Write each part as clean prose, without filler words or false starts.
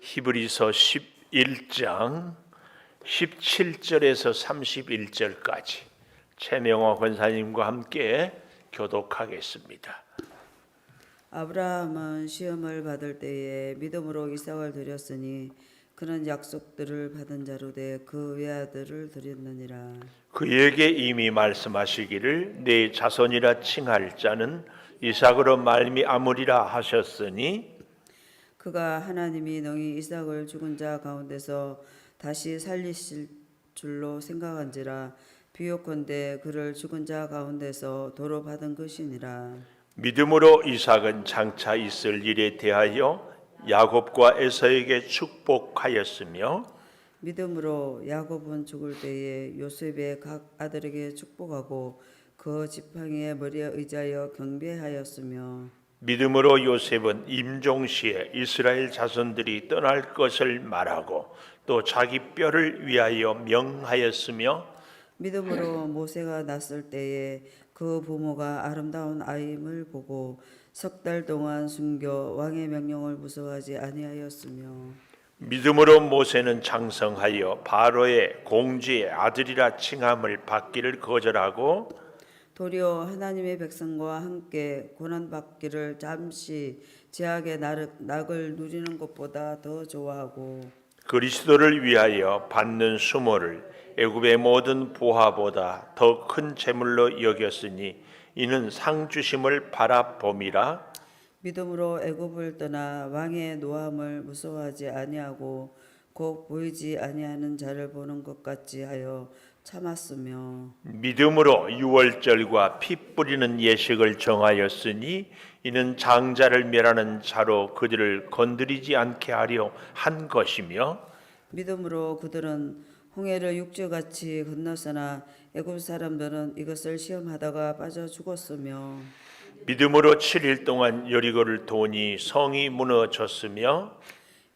히브리서 11장 17절에서 31절까지 최명화 권사님과 함께 교독하겠습니다. 아브라함은 시험을 받을 때에 믿음으로 이삭을 드렸으니 그는 약속들을 받은 자로 돼 그 외아들을 드렸느니라. 그에게 이미 말씀하시기를 내 자손이라 칭할 자는 이삭으로 말미암으리라 하셨으니 그가 하나님이 능히 이삭을 죽은 자 가운데서 다시 살리실 줄로 생각한지라. 비욕컨대 그를 죽은 자 가운데서 도로 받은 것이니라. 믿음으로 이삭은 장차 있을 일에 대하여 야곱과 에서에게 축복하였으며 믿음으로 야곱은 죽을 때에 요셉의 각 아들에게 축복하고 그 지팡이의 머리에 의지하여 경배하였으며 믿음으로 요셉은 임종시에 이스라엘 자손들이 떠날 것을 말하고 또 자기 뼈를 위하여 명하였으며 믿음으로 모세가 났을 때에 그 부모가 아름다운 아임을 보고 석 달 동안 숨겨 왕의 명령을 무서워하지 아니하였으며 믿음으로 모세는 장성하여 바로의 공주의 아들이라 칭함을 받기를 거절하고 도리어 하나님의 백성과 함께 고난받기를 잠시 제약의 낙을 누리는 것보다 더 좋아하고 그리스도를 위하여 받는 수모를 애굽의 모든 보화보다 더 큰 재물로 여겼으니 이는 상 주심을 바라봄이라. 믿음으로 애굽을 떠나 왕의 노함을 무서워하지 아니하고 곧 보이지 아니하는 자를 보는 것 같이 하여 참았으며 믿음으로 유월절과 피 뿌리는 예식을 정하였으니 이는 장자를 멸하는 자로 그들을 건드리지 않게 하려 한 것이며 믿음으로 그들은 홍해를 육지같이 건넜으나 애굽 사람들은 이것을 시험하다가 빠져 죽었으며 믿음으로 7일 동안 여리고를 도니 성이 무너졌으며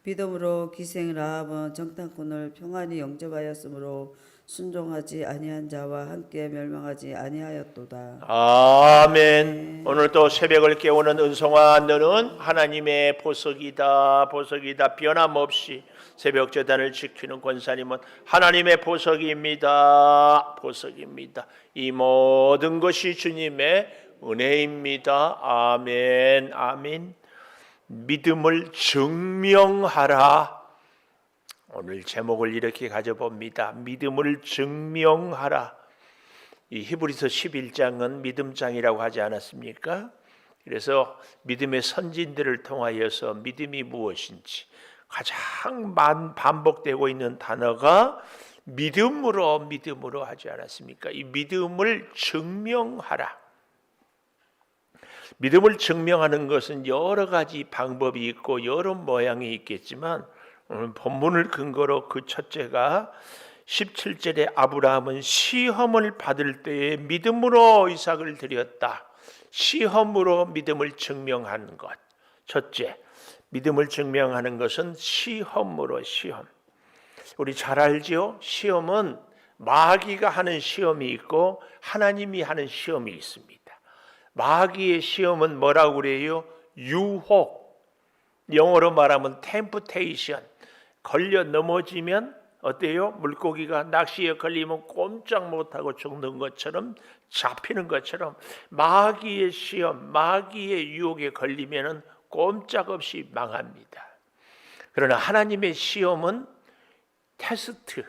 믿음으로 기생 라합은 정탐꾼을 평안히 영접하였으므로 순종하지 아니한 자와 함께 멸망하지 아니하였도다. 아멘. 오늘 또 새벽을 깨우는 은송아 너는 하나님의 보석이다. 보석이다. 변함없이 새벽 제단을 지키는 권사님은 하나님의 보석입니다. 보석입니다. 이 모든 것이 주님의 은혜입니다. 아멘. 아멘. 믿음을 증명하라. 오늘 제목을 이렇게 가져봅니다. 믿음을 증명하라. 이 히브리서 11장은 믿음장이라고 하지 않았습니까? 그래서 믿음의 선진들을 통하여서 믿음이 무엇인지 가장 반복되고 있는 단어가 믿음으로 하지 않았습니까? 이 믿음을 증명하라. 믿음을 증명하는 것은 여러 가지 방법이 있고 여러 모양이 있겠지만 오늘 본문을 근거로 그 첫째가 17절에 아브라함은 시험을 받을 때에 믿음으로 이삭을 드렸다. 시험으로 믿음을 증명하는 것. 첫째, 믿음을 증명하는 것은 시험으로 시험. 우리 잘 알죠? 시험은 마귀가 하는 시험이 있고 하나님이 하는 시험이 있습니다. 마귀의 시험은 뭐라고 그래요? 유혹. 영어로 말하면 temptation. 걸려 넘어지면 어때요? 물고기가 낚시에 걸리면 꼼짝 못하고 죽는 것처럼 잡히는 것처럼 마귀의 시험, 마귀의 유혹에 걸리면 꼼짝없이 망합니다. 그러나 하나님의 시험은 테스트.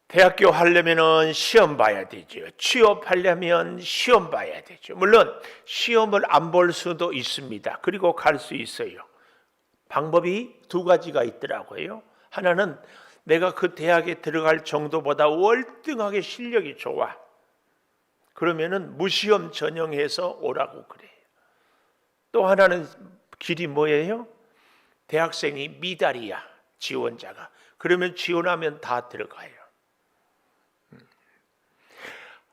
대학교 하려면 시험 봐야 되죠. 취업하려면 시험 봐야 되죠. 물론 시험을 안 볼 수도 있습니다. 그리고 갈 수 있어요. 방법이 두 가지가 있더라고요. 하나는 내가 그 대학에 들어갈 정도보다 월등하게 실력이 좋아. 그러면은 무시험 전형해서 오라고 그래요. 또 하나는 길이 뭐예요? 대학생이 미달이야. 지원자가. 그러면 지원하면 다 들어가요.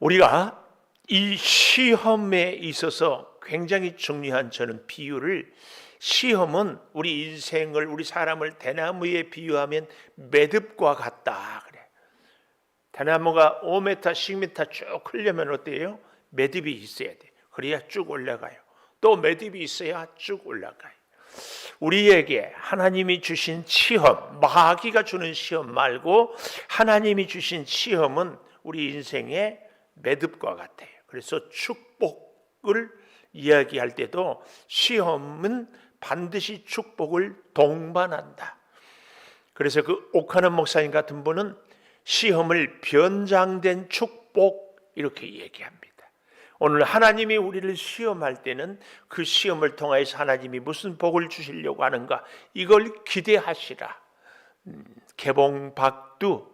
우리가 이 시험에 있어서 굉장히 중요한 저는 비유를 시험은 우리 인생을 우리 사람을 대나무에 비유하면 매듭과 같다 그래. 대나무가 5m, 10m 쭉 크려면 어때요? 매듭이 있어야 돼. 그래야 쭉 올라가요. 또 매듭이 있어야 쭉 올라가요. 우리에게 하나님이 주신 시험, 마귀가 주는 시험 말고 하나님이 주신 시험은 우리 인생의 매듭과 같아요. 그래서 축복을 이야기할 때도 시험은 반드시 축복을 동반한다. 그래서 그 옥하는 목사님 같은 분은 시험을 변장된 축복 이렇게 얘기합니다. 오늘 하나님이 우리를 시험할 때는 그 시험을 통해서 하나님이 무슨 복을 주시려고 하는가 이걸 기대하시라. 개봉박도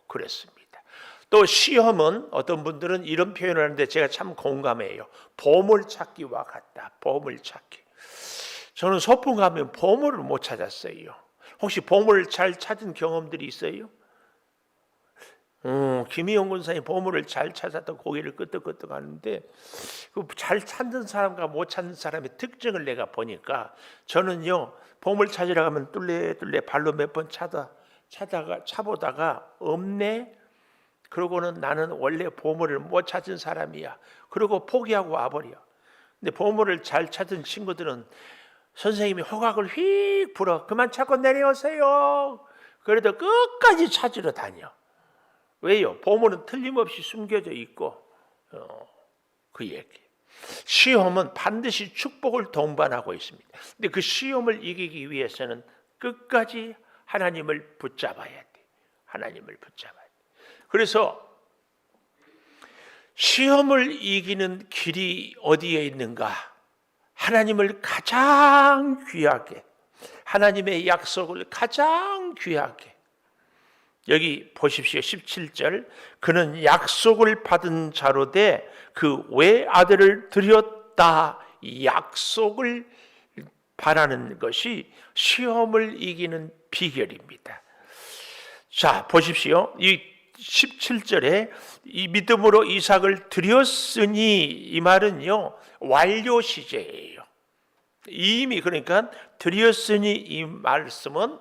그랬습니다. 또 시험은 어떤 분들은 이런 표현을 하는데 제가 참 공감해요. 보물찾기와 같다. 보물찾기. 저는 소풍 가면 보물을 못 찾았어요. 혹시 보물을 잘 찾은 경험들이 있어요? 김희영 군사님 보물을 잘 찾았다 고개를 끄덕끄덕 하는데 그 잘 찾는 사람과 못 찾는 사람의 특징을 내가 보니까 저는요 보물 찾으러 가면 뚫레뚫레 발로 몇 번 차보다가 없네. 그러고는 나는 원래 보물을 못 찾은 사람이야. 그러고 포기하고 와버려. 근데 보물을 잘 찾은 친구들은 선생님이 호각을 휙 불어 그만 찾고 내려오세요. 그래도 끝까지 찾으러 다녀. 왜요? 보물은 틀림없이 숨겨져 있고 그 얘기. 시험은 반드시 축복을 동반하고 있습니다. 근데 그 시험을 이기기 위해서는 끝까지 하나님을 붙잡아야 돼. 하나님을 붙잡아야 돼. 그래서 시험을 이기는 길이 어디에 있는가? 하나님을 가장 귀하게, 하나님의 약속을 가장 귀하게. 여기 보십시오. 17절. 그는 약속을 받은 자로 돼 그 외아들을 드렸다. 약속을 바라는 것이 시험을 이기는 비결입니다. 자, 보십시오. 이 17절에 이 믿음으로 이삭을 드렸으니 이 말은요 완료 시제예요. 이미 그러니까 드렸으니 이 말씀은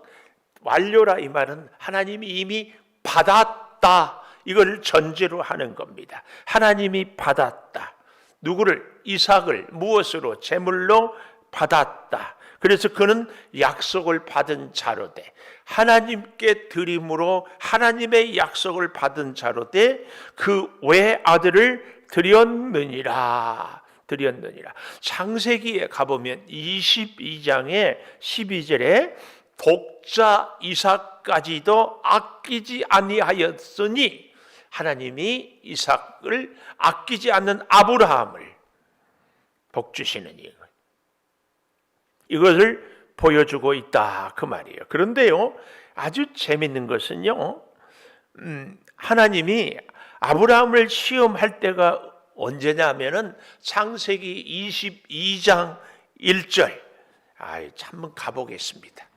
완료라 이 말은 하나님이 이미 받았다 이걸 전제로 하는 겁니다. 하나님이 받았다. 누구를? 이삭을 무엇으로? 제물로 받았다. 그래서 그는 약속을 받은 자로 돼. 하나님께 드림으로 하나님의 약속을 받은 자로 돼 그 외아들을 드렸느니라. 창세기에 가보면 22장의 12절에 독자 이삭까지도 아끼지 아니하였으니 하나님이 이삭을 아끼지 않는 아브라함을 복주시는 이것을 보여주고 있다 그 말이에요. 그런데요 아주 재밌는 것은요 하나님이 아브라함을 시험할 때가 언제냐면은 창세기 22장 1절 한번 가보겠습니다.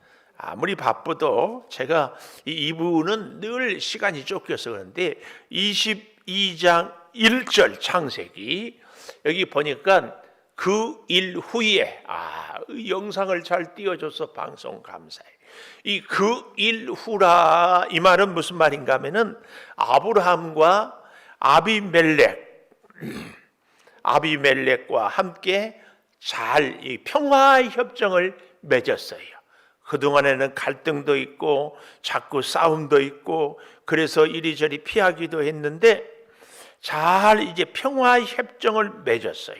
아무리 바빠도 제가 이 부분은 늘 시간이 쫓겨서 그런데 22장 1절 창세기 여기 보니까 그 일 후에 영상을 잘 띄워줘서 방송 감사해. 이 그 일 후라 이 말은 무슨 말인가 하면은 아브라함과 아비멜렉과 함께 잘 이 평화 협정을 맺었어요. 그동안에는 갈등도 있고 자꾸 싸움도 있고 그래서 이리저리 피하기도 했는데 잘 이제 평화 협정을 맺었어요.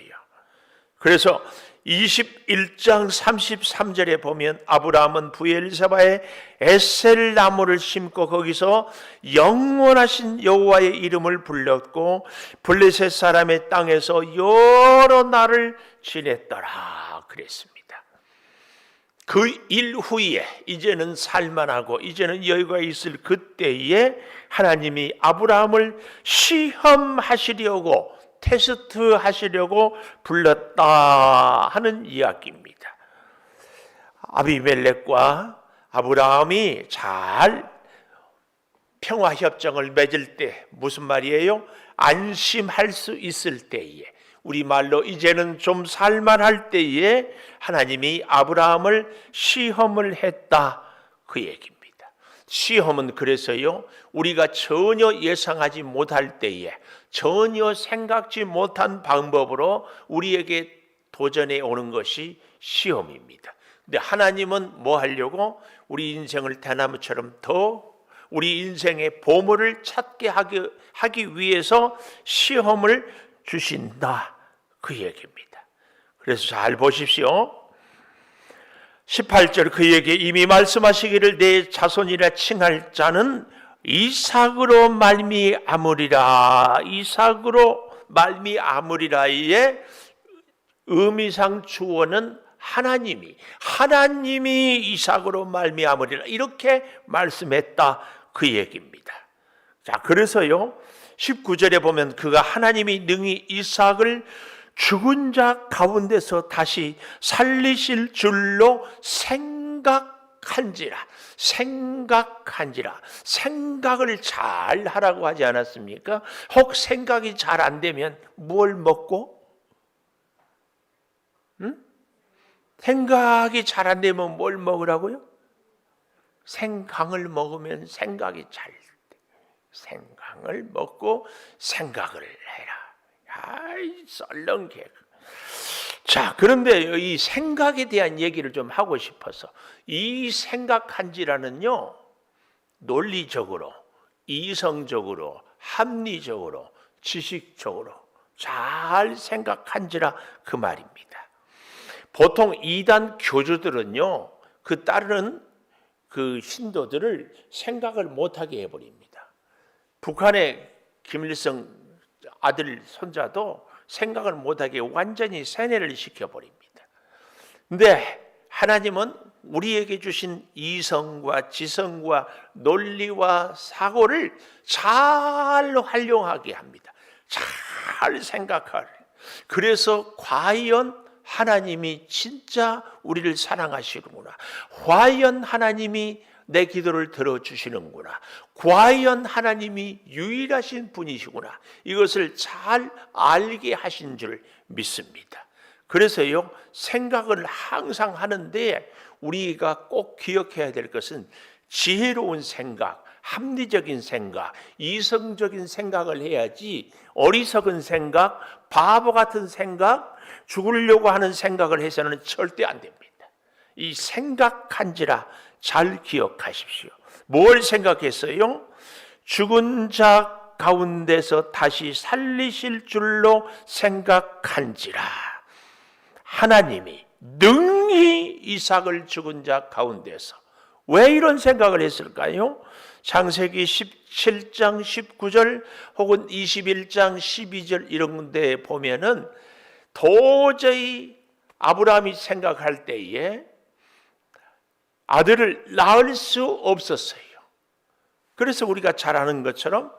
그래서 21장 33절에 보면 아브라함은 부엘세바에 에셀 나무를 심고 거기서 영원하신 여호와의 이름을 불렀고 블레셋 사람의 땅에서 여러 날을 지냈더라 그랬습니다. 그 일 후에 이제는 살만하고 이제는 여유가 있을 그때에 하나님이 아브라함을 시험하시려고 테스트 하시려고 불렀다 하는 이야기입니다. 아비멜렉과 아브라함이 잘 평화협정을 맺을 때 무슨 말이에요? 안심할 수 있을 때에 우리말로 이제는 좀 살만할 때에 하나님이 아브라함을 시험을 했다 그 얘기입니다. 시험은 그래서요 우리가 전혀 예상하지 못할 때에 전혀 생각지 못한 방법으로 우리에게 도전에 오는 것이 시험입니다. 근데 하나님은 뭐 하려고? 우리 인생을 대나무처럼 더 우리 인생의 보물을 찾게 하기 위해서 시험을 주신다, 그 얘기입니다. 그래서 잘 보십시오. 18절, 그에게 이미 말씀하시기를 내 자손이라 칭할 자는 이삭으로 말미암으리라. 이삭으로 말미암으리라의 의미상 주어는 하나님이 이삭으로 말미암으리라 이렇게 말씀했다, 그 얘기입니다. 자, 그래서요 19절에 보면 그가 하나님이 능히 이삭을 죽은 자 가운데서 다시 살리실 줄로 생각한지라. 생각을 잘 하라고 하지 않았습니까? 혹 생각이 잘 안 되면 뭘 먹고? 생각이 잘 안 되면 뭘 먹으라고요? 생강을 먹으면 생각이 잘 돼. 생강을 먹고 생각을 해라. 아이, 썰렁개. 자, 그런데 이 생각에 대한 얘기를 좀 하고 싶어서, 이 생각한지라는요, 논리적으로, 이성적으로, 합리적으로, 지식적으로 잘 생각한지라, 그 말입니다. 보통 이단 교주들은요, 그 따르는 그 신도들을 생각을 못하게 해버립니다. 북한의 김일성 아들 손자도 생각을 못하게 완전히 세뇌를 시켜버립니다. 근데 하나님은 우리에게 주신 이성과 지성과 논리와 사고를 잘 활용하게 합니다. 잘 생각할. 그래서 과연 하나님이 진짜 우리를 사랑하시는구나. 과연 하나님이 내 기도를 들어주시는구나. 과연 하나님이 유일하신 분이시구나. 이것을 잘 알게 하신 줄 믿습니다. 그래서요, 생각을 항상 하는데 우리가 꼭 기억해야 될 것은 지혜로운 생각, 합리적인 생각, 이성적인 생각을 해야지 어리석은 생각, 바보 같은 생각, 죽으려고 하는 생각을 해서는 절대 안 됩니다. 이 생각한지라 잘 기억하십시오. 뭘 생각했어요? 죽은 자 가운데서 다시 살리실 줄로 생각한지라. 하나님이 능히 이삭을 죽은 자 가운데서. 왜 이런 생각을 했을까요? 창세기 17장 19절 혹은 21장 12절 이런 데 보면은 도저히 아브라함이 생각할 때에 아들을 낳을 수 없었어요. 그래서 우리가 잘 아는 것처럼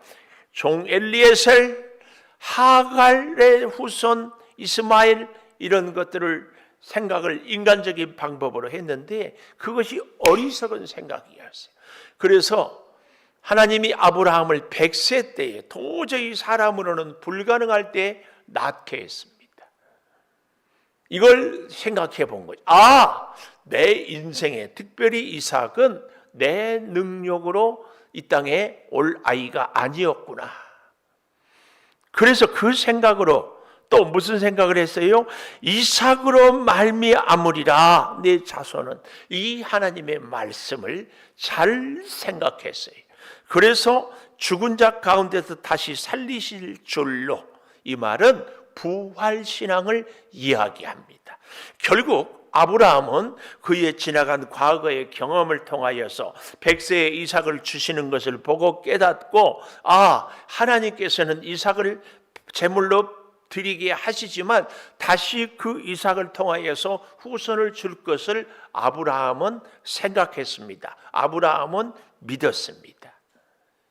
종 엘리에셀, 하갈의 후손 이스마엘 이런 것들을 생각을 인간적인 방법으로 했는데 그것이 어리석은 생각이었어요. 그래서 하나님이 아브라함을 100세 때에 도저히 사람으로는 불가능할 때에 낳게 했습니다. 이걸 생각해 본 거죠. 아, 내 인생에 특별히 이삭은 내 능력으로 이 땅에 올 아이가 아니었구나. 그래서 그 생각으로 또 무슨 생각을 했어요? 이삭으로 말미암으리라 내 자손은. 이 하나님의 말씀을 잘 생각했어요. 그래서 죽은 자 가운데서 다시 살리실 줄로, 이 말은 부활신앙을 이야기합니다. 결국 아브라함은 그의 지나간 과거의 경험을 통하여서 100세의 이삭을 주시는 것을 보고 깨닫고, 아, 하나님께서는 이삭을 제물로 드리게 하시지만 다시 그 이삭을 통하여서 후손을 줄 것을 아브라함은 생각했습니다. 아브라함은 믿었습니다.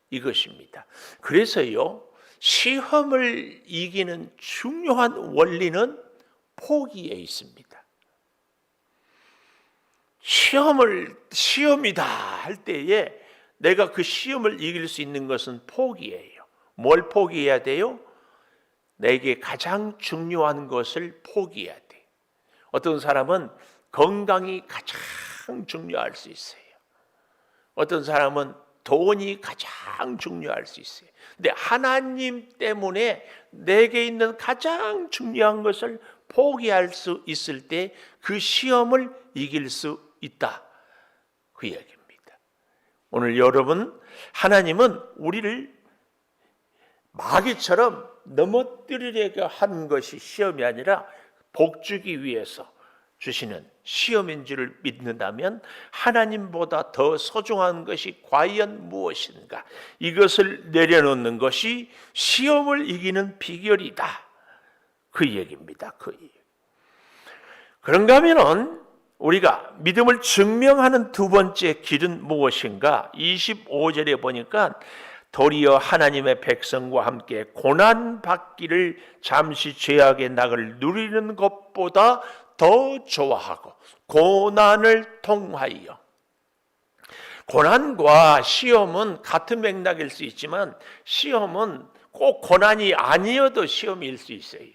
이것입니다. 그래서요, 시험을 이기는 중요한 원리는 포기에 있습니다. 시험이다 할 때에 내가 그 시험을 이길 수 있는 것은 포기예요. 뭘 포기해야 돼요? 내게 가장 중요한 것을 포기해야 돼. 어떤 사람은 건강이 가장 중요할 수 있어요. 어떤 사람은 돈이 가장 중요할 수 있어요. 근데 하나님 때문에 내게 있는 가장 중요한 것을 포기할 수 있을 때 그 시험을 이길 수 있다. 그 얘기입니다. 오늘 여러분, 하나님은 우리를 마귀처럼 넘어뜨리려고 하는 것이 시험이 아니라 복주기 위해서 주시는 시험인 줄을 믿는다면 하나님보다 더 소중한 것이 과연 무엇인가? 이것을 내려놓는 것이 시험을 이기는 비결이다. 그 얘기입니다. 그 얘기. 그런가 하면은 우리가 믿음을 증명하는 두 번째 길은 무엇인가? 25절에 보니까 도리어 하나님의 백성과 함께 고난받기를 잠시 죄악의 낙을 누리는 것보다 더 좋아하고 고난을 통하여. 고난과 시험은 같은 맥락일 수 있지만 시험은 꼭 고난이 아니어도 시험일 수 있어요.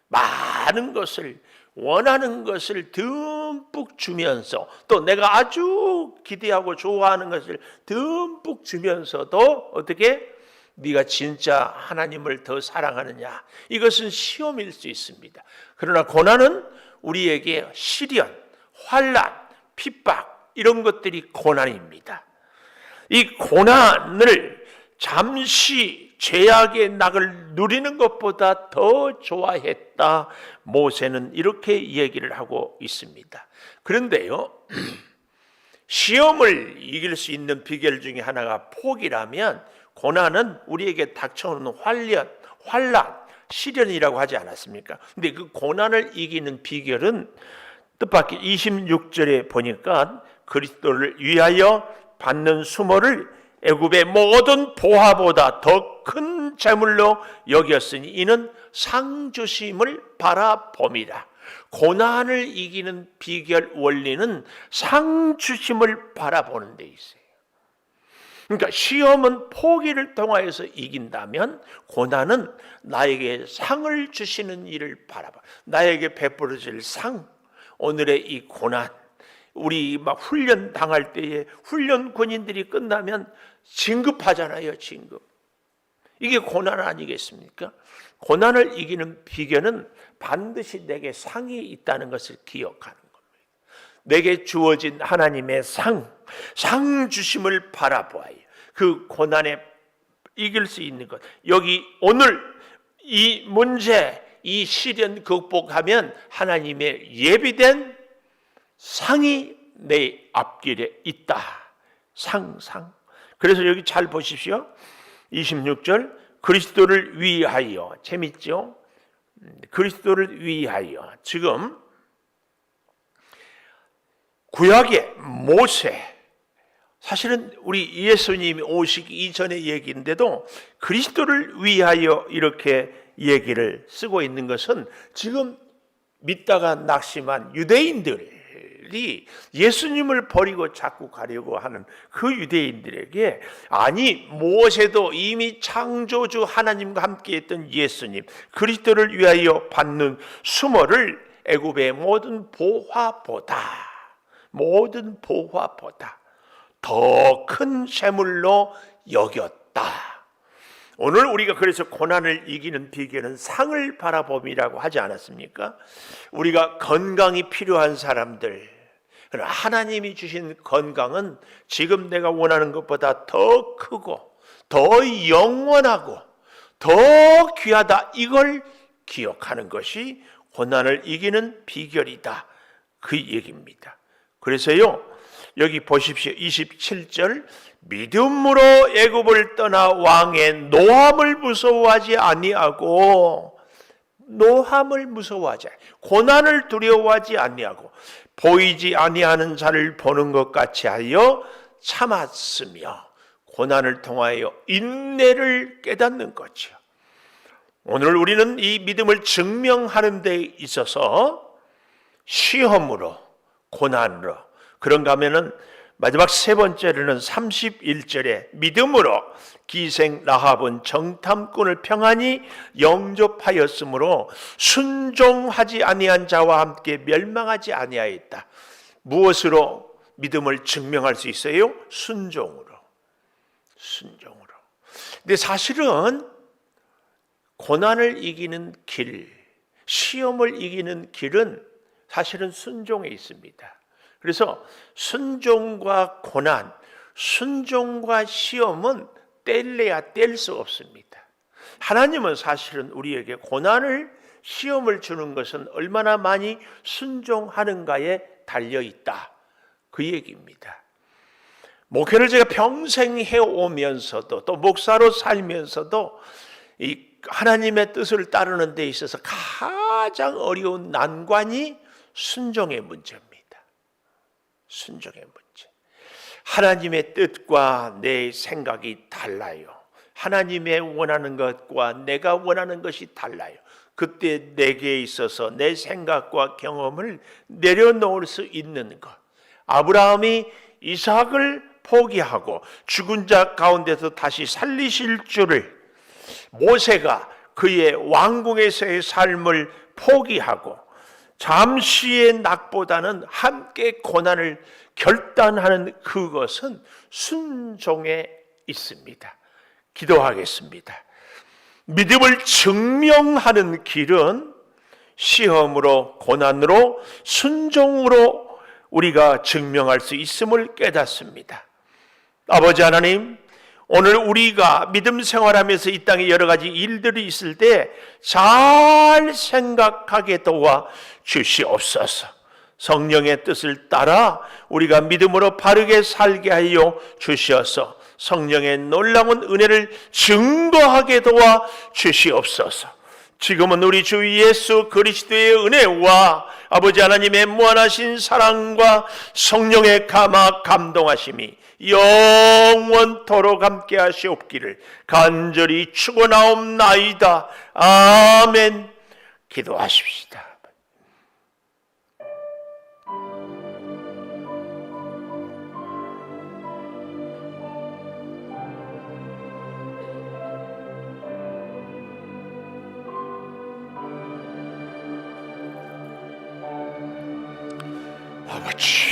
많은 것을, 원하는 것을 듬뿍 주면서 또 내가 아주 기대하고 좋아하는 것을 듬뿍 주면서도 어떻게 네가 진짜 하나님을 더 사랑하느냐, 이것은 시험일 수 있습니다. 그러나 고난은 우리에게 시련, 환난, 핍박 이런 것들이 고난입니다. 이 고난을 잠시 죄악의 낙을 누리는 것보다 더 좋아했다. 모세는 이렇게 얘기를 하고 있습니다. 그런데요, 시험을 이길 수 있는 비결 중에 하나가 포기라면 고난은 우리에게 닥쳐오는 환난, 시련이라고 하지 않았습니까? 근데 그 고난을 이기는 비결은 뜻밖의 26절에 보니까 그리스도를 위하여 받는 수모를 애굽의 모든 보화보다 더 큰 재물로 여겼으니 이는 상 주심을 바라봄이라. 고난을 이기는 비결 원리는 상 주심을 바라보는 데 있어요. 그러니까 시험은 포기를 통하여서 이긴다면 고난은 나에게 상을 주시는 일을 바라봐. 나에게 베풀어질 상, 오늘의 이 고난, 우리 막 훈련 당할 때에 훈련 군인들이 끝나면 진급하잖아요. 진급. 이게 고난 아니겠습니까? 고난을 이기는 비결은 반드시 내게 상이 있다는 것을 기억하는 겁니다. 내게 주어진 하나님의 상 주심을 바라보아요. 그 고난에 이길 수 있는 것. 여기 오늘 이 문제, 이 시련 극복하면 하나님의 예비된 상이 내 앞길에 있다. 상. 그래서 여기 잘 보십시오. 26절, 그리스도를 위하여. 재밌죠? 그리스도를 위하여. 지금 구약의 모세, 사실은 우리 예수님이 오시기 이전의 얘기인데도 그리스도를 위하여 이렇게 얘기를 쓰고 있는 것은 지금 믿다가 낙심한 유대인들이 예수님을 버리고 자꾸 가려고 하는 그 유대인들에게, 아니 모세도 이미 창조주 하나님과 함께 했던 예수님 그리스도를 위하여 받는 수모를 애굽의 모든 보화보다 더 큰 재물로 여겼다. 오늘 우리가 그래서 고난을 이기는 비결은 상을 바라봄이라고 하지 않았습니까? 우리가 건강이 필요한 사람들, 하나님이 주신 건강은 지금 내가 원하는 것보다 더 크고 더 영원하고 더 귀하다. 이걸 기억하는 것이 고난을 이기는 비결이다. 그 얘기입니다. 그래서요, 여기 보십시오. 27절, 믿음으로 애굽을 떠나 왕의 노함을 무서워하지 아니하고, 고난을 두려워하지 아니하고 보이지 아니하는 자를 보는 것 같이 하여 참았으며 고난을 통하여 인내를 깨닫는 거죠. 오늘 우리는 이 믿음을 증명하는 데 있어서 시험으로, 고난으로, 그런가 하면은 마지막 세 번째로는 31절에 믿음으로 기생 라합은 정탐꾼을 평안히 영접하였으므로 순종하지 아니한 자와 함께 멸망하지 아니하였다. 무엇으로 믿음을 증명할 수 있어요? 순종으로. 근데 사실은 고난을 이기는 길, 시험을 이기는 길은 사실은 순종에 있습니다. 그래서 순종과 고난, 순종과 시험은 뗄래야 뗄 수 없습니다. 하나님은 사실은 우리에게 고난을, 시험을 주는 것은 얼마나 많이 순종하는가에 달려있다, 그 얘기입니다. 목회를 제가 평생 해오면서도, 또 목사로 살면서도 이 하나님의 뜻을 따르는 데 있어서 가장 어려운 난관이 순종의 문제입니다. 순종의 문제. 하나님의 뜻과 내 생각이 달라요. 하나님의 원하는 것과 내가 원하는 것이 달라요. 그때 내게 있어서 내 생각과 경험을 내려놓을 수 있는 것. 아브라함이 이삭을 포기하고 죽은 자 가운데서 다시 살리실 줄을, 모세가 그의 왕궁에서의 삶을 포기하고 잠시의 낙보다는 함께 고난을 결단하는 그것은 순종에 있습니다. 기도하겠습니다. 믿음을 증명하는 길은 시험으로, 고난으로, 순종으로 우리가 증명할 수 있음을 깨닫습니다. 아버지 하나님, 오늘 우리가 믿음 생활하면서 이 땅에 여러 가지 일들이 있을 때 잘 생각하게 도와 주시옵소서. 성령의 뜻을 따라 우리가 믿음으로 바르게 살게 하여 주시어서 성령의 놀라운 은혜를 증거하게 도와 주시옵소서. 지금은 우리 주 예수 그리스도의 은혜와 아버지 하나님의 무한하신 사랑과 성령의 감동하심이 영원토록 함께 하시옵기를 간절히 축원하옵나이다. 아멘. 기도하십시다. 아버지,